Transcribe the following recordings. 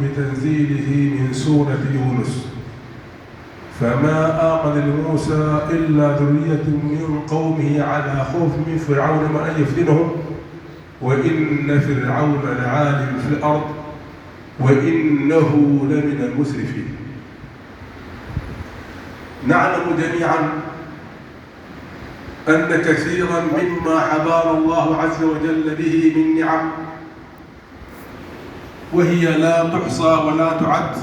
بتنزيله من سورة يونس، فما آمن لموسى إلا ذرية من قومه على خوف من فرعون ما أن يفتنهم وإن فرعون لعال في الأرض وإنه لمن المسرفين. نعلم جميعا أن كثيرا مما حبانا الله عز وجل به من نعم وهي لا تحصى ولا تعد،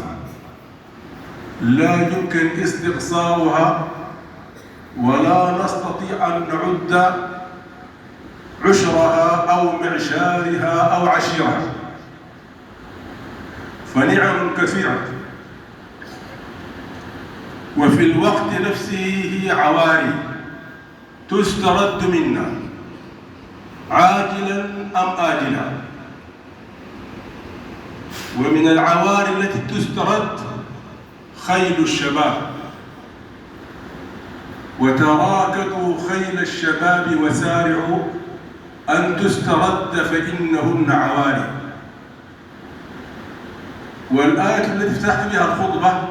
لا يمكن استقصاؤها ولا نستطيع أن نعد عشرها أو معشارها أو عشيرها، فنعم كثيرة وفي الوقت نفسه هي عواري تسترد منا عاجلا أم آجلا. ومن العواري التي تسترد خيل الشباب، وتراكدوا خيل الشباب وسارعوا أن تسترد فإنهن عواري. والآية التي فتحت بها الخطبة: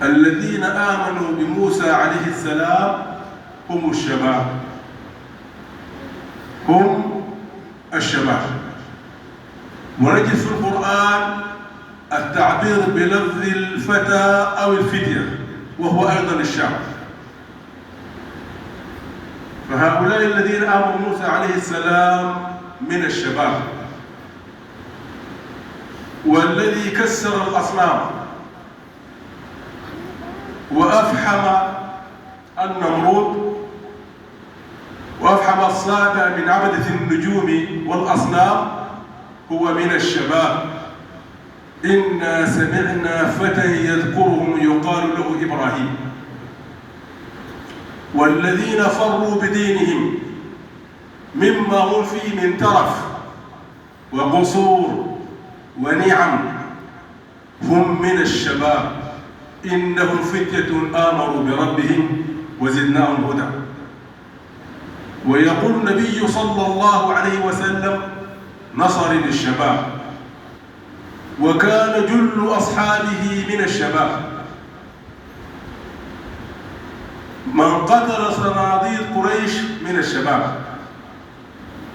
الذين آمنوا بموسى عليه السلام هم الشباب، هم الشباب. ونجد في القرآن التعبير بلفظ الفتى أو الفتية وهو أيضا الشاب. فهؤلاء الذين آمنوا موسى عليه السلام من الشباب، والذي كسر الأصنام وأفحم النمرود وأفحم الصادة من عبدة النجوم والأصنام هو من الشباب. إنا سمعنا فتى يذكرهم يقال له إبراهيم. والذين فروا بدينهم مما هم فيه من ترف وقصور ونعم هم من الشباب. إنهم فتية آمنوا بربهم وزدناهم هدى. ويقول النبي صلى الله عليه وسلم: نصر للشباب. وكان جل أصحابه من الشباب. من قتل صناديد قريش من الشباب،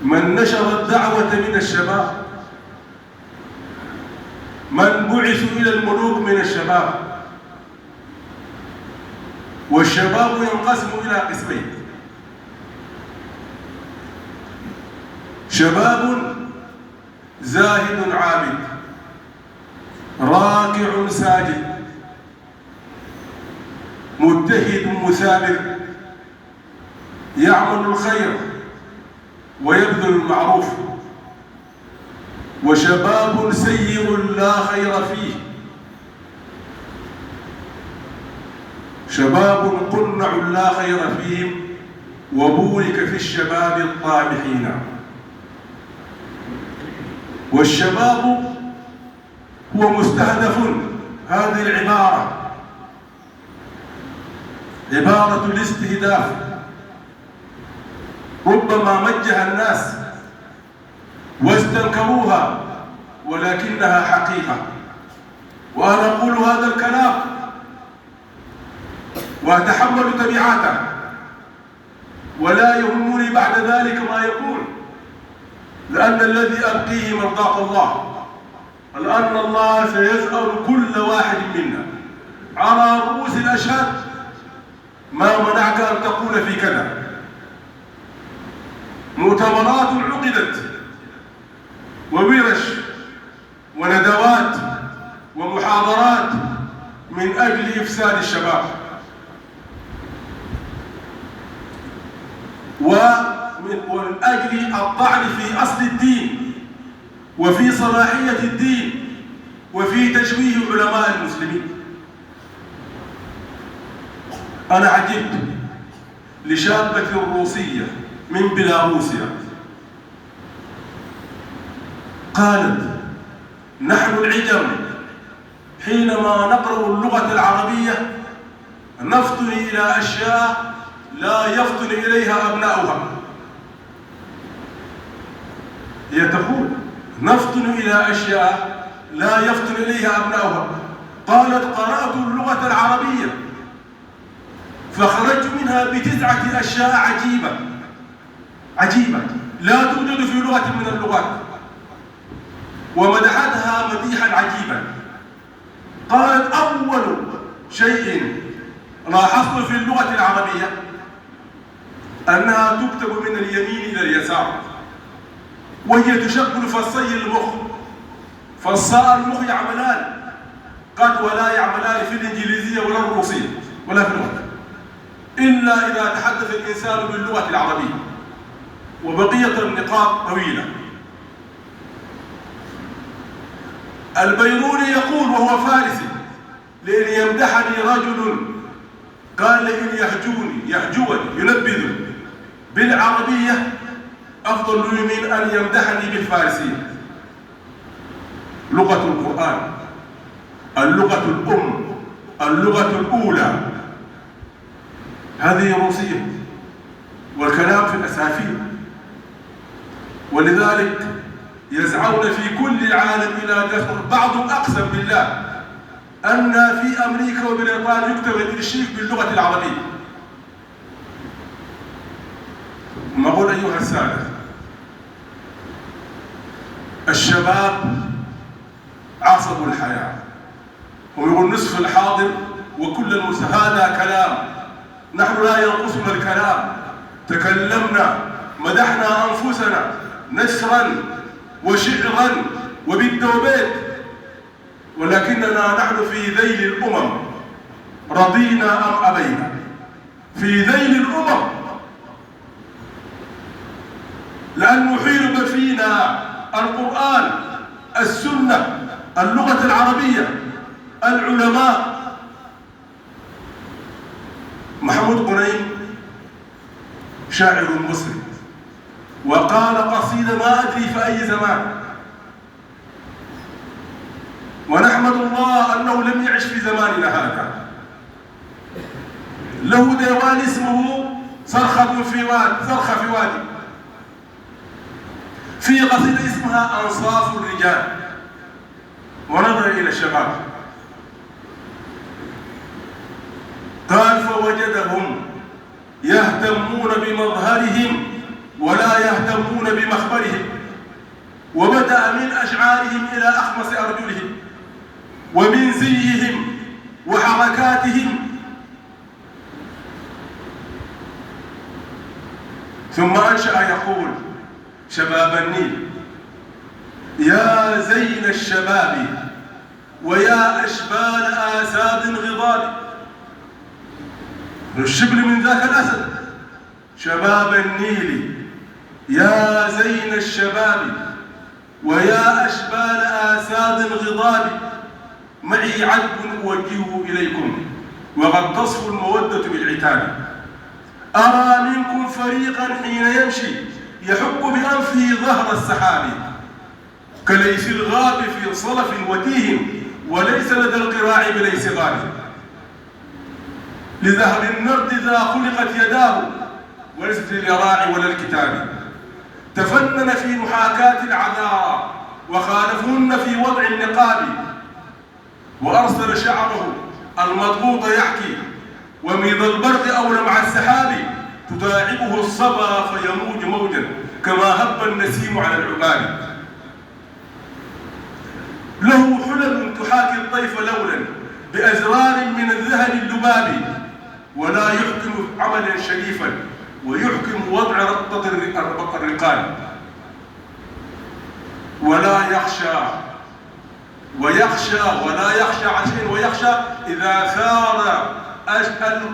من نشر الدعوة من الشباب، من بعثوا إلى الملوك من الشباب. والشباب ينقسم إلى قسمين: شباب زاهد عابد راكع ساجد مجتهد مثابر يعمل الخير ويبذل المعروف. وشباب سير لا خير فيه، شباب قنع لا خير فيهم وبورك في الشباب الطامحين. والشباب هو مستهدف. هذه العبارة عبارة الاستهداف، ربما مجها الناس واستنكروها ولكنها حقيقة. وأنا أقول هذا الكلام وأتحمل تبعاته، ولا يهمني بعد ذلك ما يكون، لأن الذي أبقيه مرضاة الله، لأن الله سيسأل كل واحد منا على رؤوس الأشهاد: ما منعك أن تقول في كذا؟ مؤتمرات عقدت وورش وندوات ومحاضرات من أجل إفساد الشباب ومن أجل الطعن في أصل الدين وفي صلاحية الدين وفي تشويه علماء المسلمين. أنا عجبت لشابة روسية من بيلاروسيا قالت: نحن العجم حينما نقرأ اللغة العربية نفطن إلى أشياء لا يفطن إليها أبناؤها. هي تقول: نفطن إلى أشياء لا يفطن إليها أبناؤها. قالت قرأت اللغة العربية فخرجت منها ب9 أشياء عجيبة لا توجد في لغة من اللغات، ومدحتها مديحا عجيبا. قالت أول شيء لاحظت في اللغة العربية أنها تكتب من اليمين إلى اليسار، وهي تشغل فصي المخ. فصاء المخ يعملان قد ولا يعملان في الإنجليزية ولا الروسية ولا في اللغة، إلا إذا تحدث الإنسان باللغة العربية، وبقية النقاط طويلة. البيروني يقول وهو فارسي: لئن يمدحني رجل قال لئن يهجوني ينبذ بالعربية أفضل لي من أن يمدحني بالفارسية. لغة القرآن، اللغة الأم، اللغة الأولى، هذه روسية، والكلام في الأسافير. ولذلك يسعون في كل العالم إلى دفع. بعضهم أقسم بالله أن في أمريكا وبريطانيا يكتب الإرشيف باللغة العربية. ما أقول أيها السادة، الشباب عصب الحياة، هم يقول نصف الحاضر وكل المس. هذا كلام، نحن لا ينقصنا الكلام، تكلمنا مدحنا أنفسنا نثرا وشعرا وبد وبيت، ولكننا نحن في ذيل الأمم، رضينا أم أبينا، في ذيل الأمم، لأنه حيرب فينا القرآن، السنة، اللغة العربية، العلماء. محمود غنيم شاعر مصري وقال قصيدة ما أدري في أي زمان، ونحمد الله أنه لم يعش في زماننا هذا. له ديوان اسمه صرخة في وادي، في قصيدة اسمها أنصاف الرجال، ونظر إلى الشباب قال فوجدهم يهتمون بمظهرهم ولا يهتمون بمخبرهم، وبدأ من أشعارهم إلى أخمص أرجلهم ومن زيهم وحركاتهم، ثم أنشأ يقول شباب النيل: يا زين الشباب ويا أشبال آساد غضاب. الشبل من ذاك الأسد. شباب النيل يا زين الشباب ويا أشبال آساد غضاب، معي عذب أوجهه إليكم وقد تصفو المودة بالعتاب. أرى منكم فريقا حين يمشي يحك بأنفه ظهر السحاب، كليس الغاب في صلف وتيه وليس لدى القراع بليس غاب. لذهب النرد ذا خلقت يداه وليست للراع ولا الكتاب. تفنن في محاكاة العذارى وخالفهن في وضع النقاب، وأرسل شعره المضبوط يحكي وميض البرد أولى مع السحاب، تتاعبه الصبا فيموج موجا كما هب النسيم على العباد. له حلم تحاكي الطيف لولا بأزرار من الذهب اللباب، ولا يحكم عملا شريفا ويحكم وضع ربطة الرقاب، ولا يخشى ولا يخشى عن شيء، ويخشى إذا ثار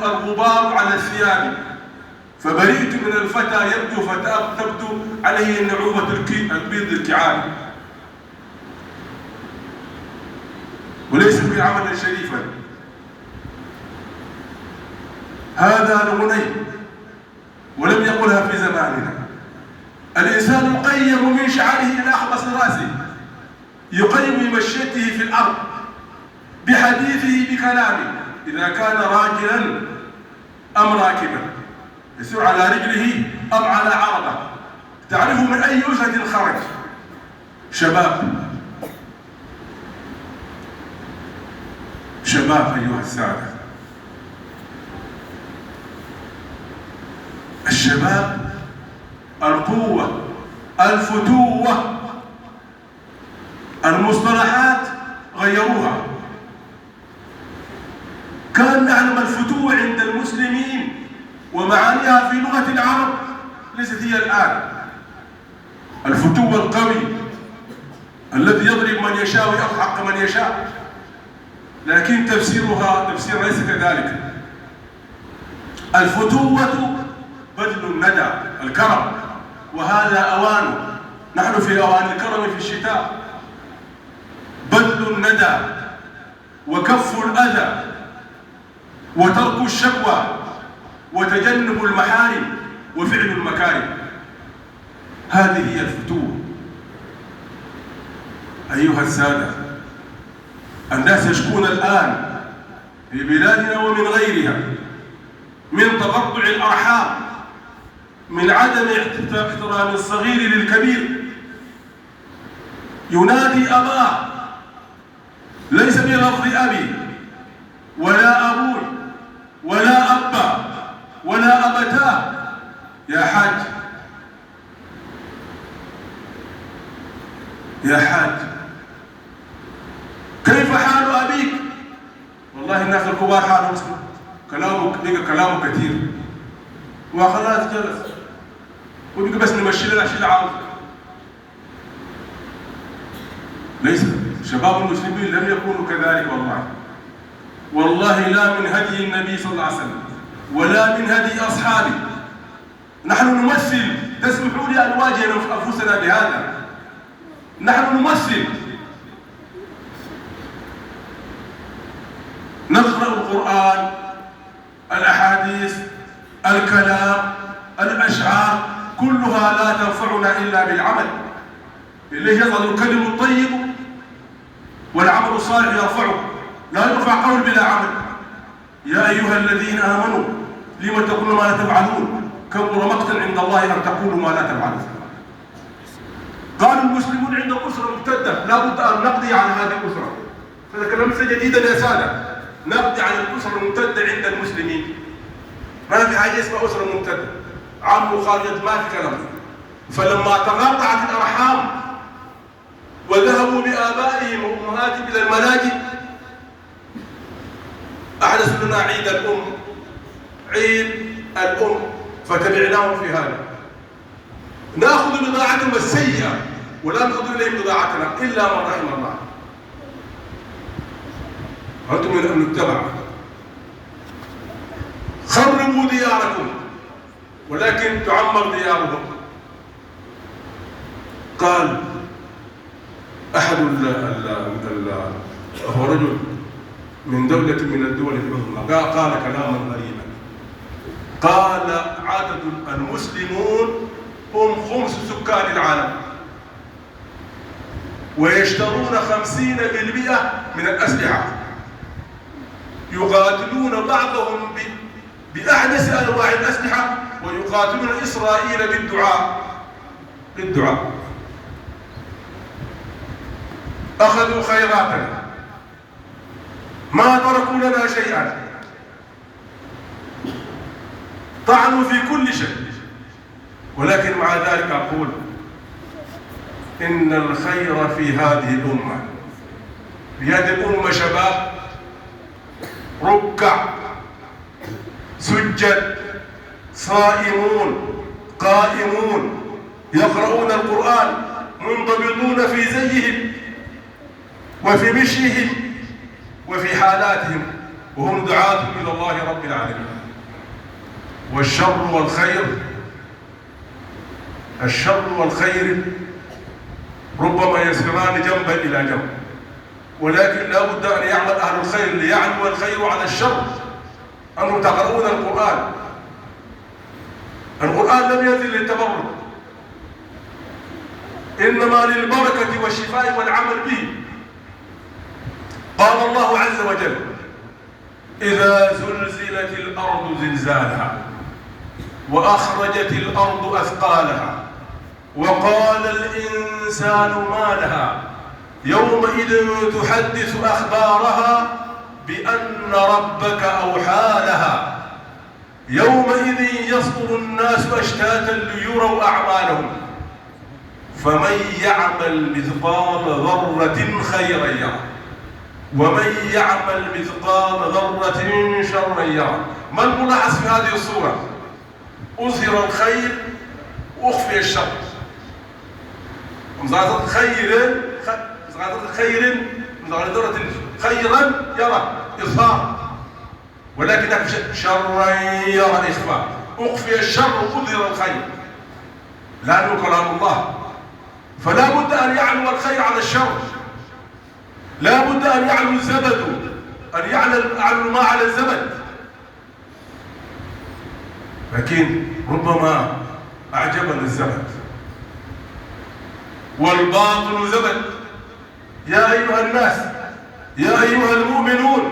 الغبار على الثياب. فبرئت من الفتى يبدو فتبدو عليه النعومة البيض الكعاب، وليس في عملا شريفا. هذا لغني ولم يقلها في زماننا. الإنسان يقيم من شعره إلى أخبص رأسه، يقيم مشيته في الأرض، بحديثه، بكلامه، إذا كان راجلا أم راكبا، يسير على رجله أم على عربة، تعرف من أي أسد خرج. شباب شباب أيها السادة، الشباب القوة، الفتوة، المصطلحات غيروها. كان نعلم الفتوة عند المسلمين ومعانيها في لغة العرب ليست هي الآن. الفتوة القوي الذي يضرب من يشاء ويحق من يشاء، لكن تفسيرها تفسير ليس كذلك. الفتوة بذل الندى، الكرم، وهذا أوانه. نحن في أوان الكرم في الشتاء. بذل الندى وكف الأذى وترك الشكوى وتجنب المحارم وفعل المكارم، هذه هي الفتوة. أيها السادة، الناس يشكون الآن في بلادنا ومن غيرها من تقطع الأرحام، من عدم احترام الصغير للكبير. ينادي أباه ليس بلفظ أبي ولا أبوي ولا أبا ولا أبتاه، يا حاج يا حاج، كيف حال أبيك؟ والله الناس الكبار حالهم كلامه كثير، وخلاص جلس وبقى بس نمشي لنا شيء عاوز. ليس شباب المسلمين لم يكونوا كذلك، والله لا من هدي النبي صلى الله عليه وسلم ولا من هدي أصحابه. نحن نمثل، تسمحوا لي أن نواجه أنفسنا بهذا، نحن نمثل، نقرأ القرآن، الأحاديث، الكلام، الأشعار، كلها لا تنفعنا إلا بالعمل. اللي يظهر الكلم الطيب والعمل الصالح يرفعه، لا يرفع قول بلا عمل. يا أيها الذين آمنوا لم تقولون ما لا تفعلون كبر مقتا عند الله أن تقولوا ما لا تفعلون. قال المسلمون عند أسرة ممتدة لا بد أن نقضي على هذه الأسرة. هذا كلام ليس جديدا يا سادة، نقضي على الأسرة الممتدة عند المسلمين. ما في حاجة اسمها أسرة ممتدة، عام وخارج، ما في كلام. فلما تقاطعت الأرحام وذهبوا بآبائهم وأمهاتهم إلى الملاجئ، أحدث لنا عيد الأم، عيد الأم، فتبعناهم في هذا. نأخذ بضاعتهم السيئة ولا نأخذ إليهم بضاعتنا إلا من رحم الله. أنتم من المجتمع، خربوا دياركم ولكن تعمر ديارهم. قال أحد هو رجل من دولة من الدول العظمى قال كلاما غريبا، قال عدد المسلمون هم 5 سكان العالم ويشترون 50% من الأسلحة، يقاتلون بعضهم بأحدث أنواع الأسلحة ويقاتلون إسرائيل بالدعاء. أخذوا خيراتنا، ما تركوا لنا شيئا، طعنوا في كل شيء. ولكن مع ذلك أقول إن الخير في هذه الأمة، في هذه الأمة شباب ركع سجد صائمون قائمون يقرؤون القرآن منضبطون في زيهم وفي مشيهم وفي حالاتهم، وهم دعاة إلى الله رب العالمين. والشر والخير ربما يسيران جنبا إلى جنب، ولكن لا بد أن يعمل أهل الخير ليعلو الخير على الشر. أنتم تقرؤون القرآن لم ينزل للتبرك، إنما للبركة والشفاء والعمل به. قال الله عز وجل: إذا زلزلت الأرض زلزالها وأخرجت الأرض أثقالها وقال الإنسان ما لها يومئذ تحدث أخبارها بأن ربك أوحى لها يومئذ يصدر الناس أشتاتا ليروا أعمالهم فمن يعمل مثقال ذرة خيرا يره ومن يعمل مثقال ذرة شرا يره. ما الملاحظ في هذه الصورة؟ أظهر الخير وأخفي الشر. مزعزة خير خيرا يرى إظهار، ولكن شرا يرى إخفاء. أخفي الشر وأظهر الخير لأنه كلام الله، فلا بد أن يعلو الخير على الشر، لا بد أن يعلو الزبد، أن يعلو ما على الزبد. لكن ربما أعجبنا الزبد والباطل زبد. يا أيها الناس، يا أيها المؤمنون،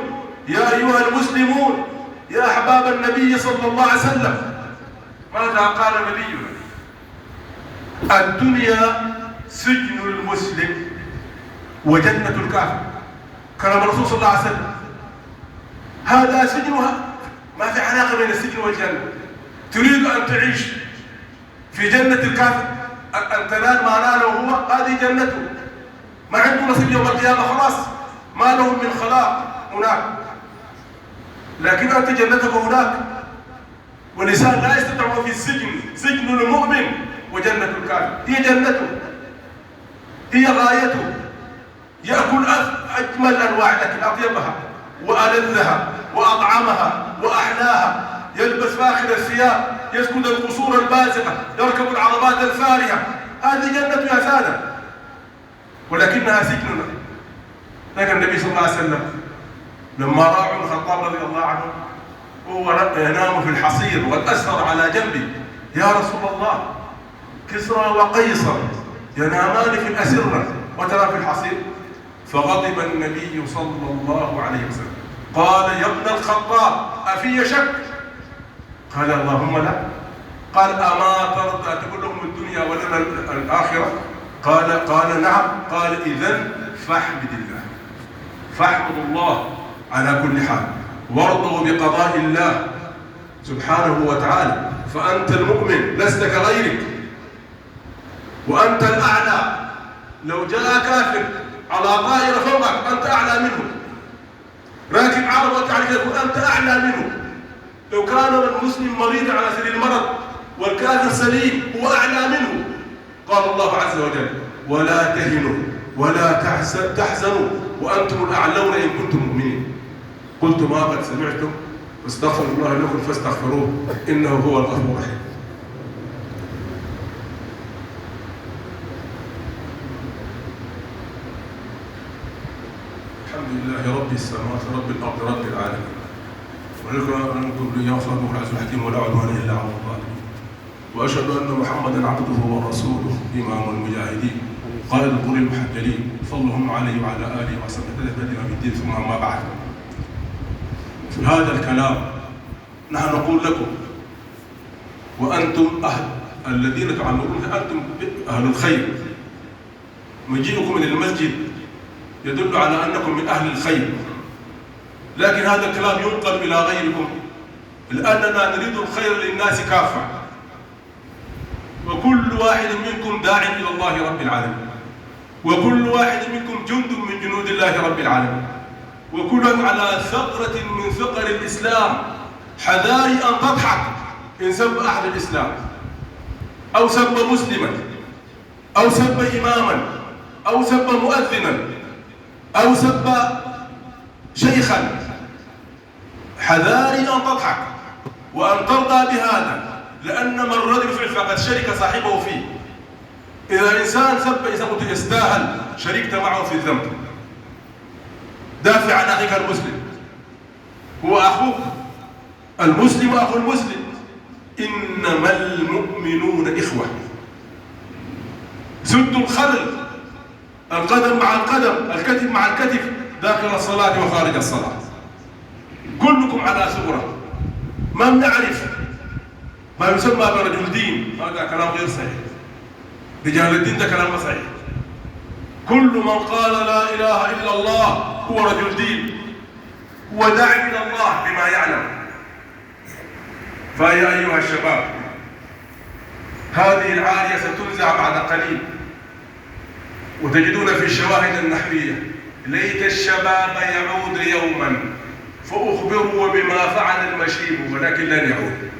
يا أيها المسلمون، يا أحباب النبي صلى الله عليه وسلم، ماذا قال نبينا؟ الدنيا سجن المسلم وجنة الكافر. كلام الرسول صلى الله عليه وسلم. هذا سجنها، ما في علاقة بين السجن والجنة. تريد أن تعيش في جنة الكافر، أن تنال ما ناله هو، هذه جنته، ما عنده نصيب يوم القيامة، خلاص ما لهم من خلاق هناك. لكن أنت جنتك هناك، والإنسان لا يستطيع في السجن، سجن المؤمن وجنة الكافر هي جنته، هي غايته. يأكل أجمل أنواع الأكل، أطيبها وألذها وأطعمها وأحلاها، يلبس فاخر الثياب، يسكن القصور البازقة، يركب العربات الفارهة، هذه جنة يا سادة، ولكنها سجننا. لكن النبي صلى الله عليه وسلم لما رأى عمر الخطاب رضي الله عنه وهو ينام في الحصير والأسر على جنبه، يا رسول الله كسرى وقيصر ينامان في الأسرة وترى في الحصير. فغضب النبي صلى الله عليه وسلم قال يا ابن الخطاب أفي شك؟ قال اللهم لا. قال أما ترضى تقول لهم الدنيا ولنا الآخرة؟ قال نعم. قال إذن فاحمد الله، فاحمد الله على كل حال، وارضوا بقضاء الله سبحانه وتعالى، فأنت المؤمن لست كغيرك، وأنت الأعلى. لو جاء كافر على طائرة فوقك أنت أعلى منه، راكب عربة عليك يقول أنت أعلى منه. لو كان المسلم مريض على سبيل المرض والكافر سليم هو أعلى منه. قال الله عز وجل ولا تهنوا ولا تحزنوا وأنتم الأعلون إن كنتم مؤمنين. قلت ما قد سمعتم واستغفر الله لكم فاستغفروه إنه هو الغفور الرحيم. الحمد لله رب السماوات رب الأرض رب العالمين، ولكم أنكم لي وصلكم العزيز الحكيم ولا عدوان إلا على الظالمين، وأشهد أن محمدا عبده ورسوله إمام المجاهدين قائد الغر المحجلين، صلى الله عليه وعلى آله وصحبه تهتدي بالدين. ثم أما بعد، في هذا الكلام نحن نقول لكم وأنتم الذين تعلمون، أنتم أهل الخير. مجيئكم إلى المسجد يدل على أنكم من أهل الخير، لكن هذا الكلام ينقل إلى غيركم لأننا نريد الخير للناس كافة، وكل واحد منكم داع إلى الله رب العالمين، وكل واحد منكم جند من جنود الله رب العالمين، وكلهم على ثغرة من ثغر الإسلام. حذاري أن تضحك إن سب أحد الإسلام أو سب مسلما أو سب إماما أو سب مؤذنا أو سب شيخا. حذاري أن تضحك وأن ترضى بهذا، لأن من رضي بفعل فقد شرك صاحبه فيه. إذا إنسان سب إنسان يستاهل شركت معه في الذنب. دافع عن أخيك المسلم، هو أخوك المسلم أخو المسلم، إنما المؤمنون إخوة. سدوا الخلل، القدم مع القدم، الكتف مع الكتف، داخل الصلاة وخارج الصلاة، كلكم على ثغرة. ما بنعرف ما يسمى برجل دين، هذا كلام غير صحيح. رجال الدين ده كلام صحيح. كل من قال لا إله إلا الله هو رجل دين، ودع إلى الله بما يعلم. فيا أيها الشباب، هذه العارية ستنزع بعد قليل، وتجدون في الشواهد النحوية: ليت الشباب يعود يوما فأخبره بما فعل المشيب ولكن لن يعود،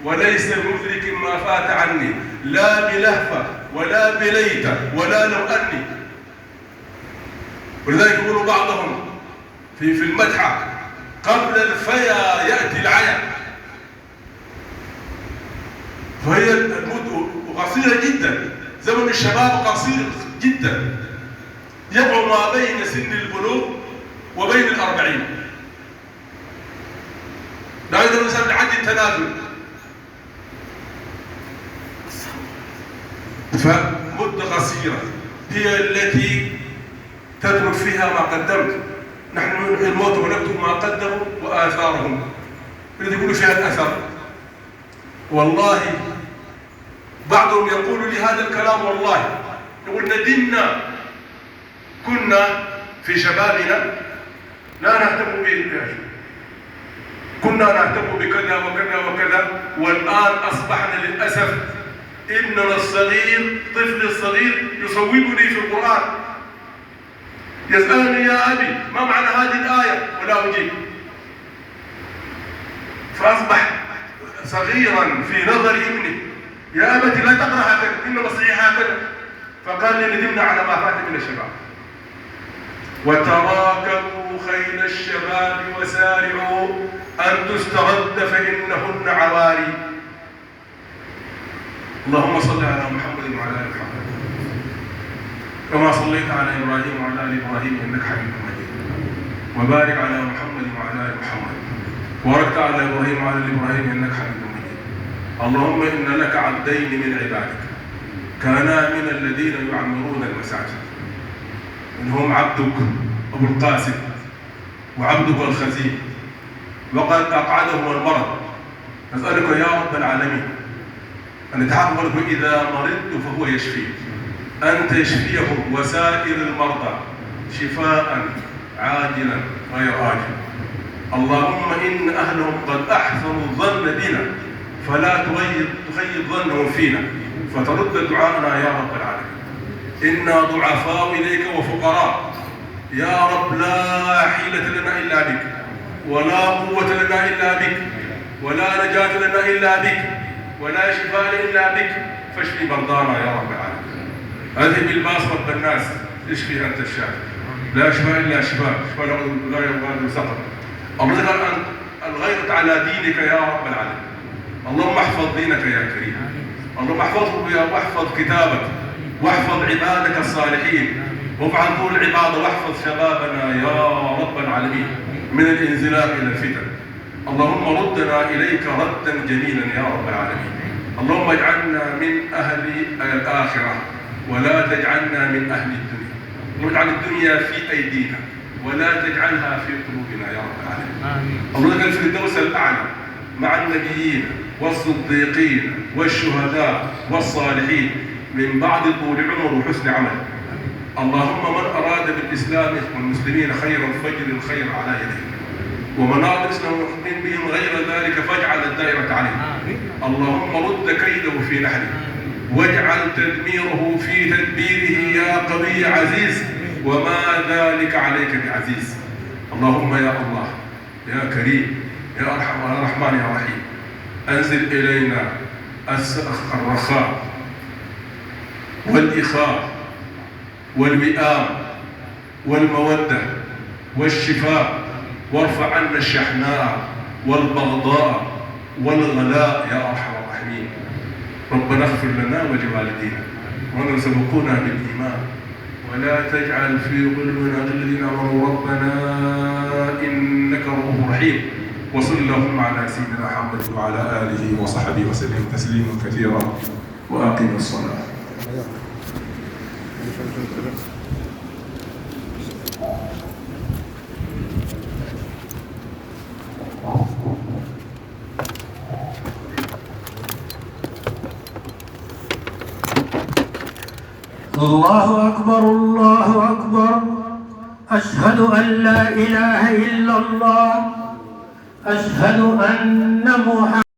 وليس بمدرك ما فات عني، لا بلهفة ولا بليت ولا لو أني. ولذلك يقول بعضهم في المدحة: قبل الفيا يأتي العيا. فهي المدة قصيرة جدا، زمن الشباب قصير جدا، يبعد ما بين سن البلوغ وبين ال40. لا يقدر الإنسان يعدي التنازل. فمدة قصيرة هي التي تترك فيها ما قدمت. نحن الموت ونكتب ما قدموا وآثارهم، الذي يقول فيها الأثر. والله بعضهم يقول لي هذا الكلام، والله يقول: ندمنا، كنا في شبابنا لا نهتم به، كنا نهتم بكذا وكذا وكذا، والآن أصبحنا للأسف ابننا الصغير، طفلي الصغير، يصوبني في القرآن، يسألني: يا أبي ما معنى هذه الآية؟ ولا أجيب. فأصبح صغيرا في نظر ابني: يا أبتي لا تقرأ هكذا، إنما صحيح هكذا. فقال لي: ندمنا على ما فات من الشباب. وتراكبوا خيل الشباب وسارعوا أن تسترد فإنهن عواري. اللهم صل على محمد وعلى آل محمد كما صليت على إبراهيم وعلى آل إبراهيم إنك حميد مجيد، وبارك على محمد وعلى آل محمد وباركت على إبراهيم وعلى آل إبراهيم إنك حميد مجيد. اللهم إن لك عبدين من عبادك كانا من الذين يعمرون المساجد، إنهم عبدك أبو القاسم وعبدك الخزين، وقد أقعدهم المرض. نسألك يا رب العالمين أن يتحقق إذا مرضت فهو يشفي، أن تشفيهم وسائر المرضى شفاء عاجلا غير آجل. اللهم إن أهلهم قد أحسنوا الظن بنا فلا تخيب ظنهم فينا، فترد دعاءنا يا رب العالمين. إنا ضعفاء إليك وفقراء يا رب، لا حيلة لنا إلا بك، ولا قوة لنا إلا بك، ولا نجاة لنا إلا بك، ولا شفاء إلا بك، فاشفي مرضانا يا رب العالمين. أذهب الباس رب الناس، اشفي أنت الشافي، لا شفاء إلا شفاء، شفاء لا يغادر سقما. اللهم أن الغيرة على دينك يا رب العالمين. اللهم احفظ دينك يا كريم، اللهم احفظه واحفظ كتابك، واحفظ عبادك الصالحين، وافعل طول العبادة، واحفظ شبابنا يا رب العالمين من الانزلاق إلى الفتن. اللهم ردنا إليك ردا جميلا يا رب العالمين. اللهم اجعلنا من أهل الآخرة ولا تجعلنا من أهل الدنيا. اللهم اجعل الدنيا في أيدينا ولا تجعلها في قلوبنا يا رب العالمين. اللهم اجعل الفردوس الأعلى مع النبيين والصديقين والشهداء والصالحين من بعد طول عمر وحسن عمل. اللهم من أراد بالإسلام والمسلمين خيرا فاجعل الخير على يديه، ومن أراد الإسلام والمؤمنين بهم غير ذلك فاجعل الدائرة عليه. اللهم رد كيده في نحره، واجعل تدميره في تدبيره يا قوي عزيز، وما ذلك عليك بعزيز. اللهم يا الله يا كريم يا أرحم يا رحمن يا رحيم، أنزل إلينا الرخاء والإخاء والوئام والمودة والشفاء، وارفع عنا الشحناء والبغضاء والغلاء يا أرحم الراحمين. ربنا اغفر لنا ولوالدينا ومن سبقونا بالإيمان، ولا تجعل في قلوبنا غلا للذين آمنوا ربنا إنك رؤوف رحيم. وصلى اللهم على سيدنا محمد وعلى آله وصحبه وسلم تسليما كثيرا، وأقم الصلاة. الله أكبر الله أكبر، أشهد أن لا إله إلا الله. أشهد أن محمدا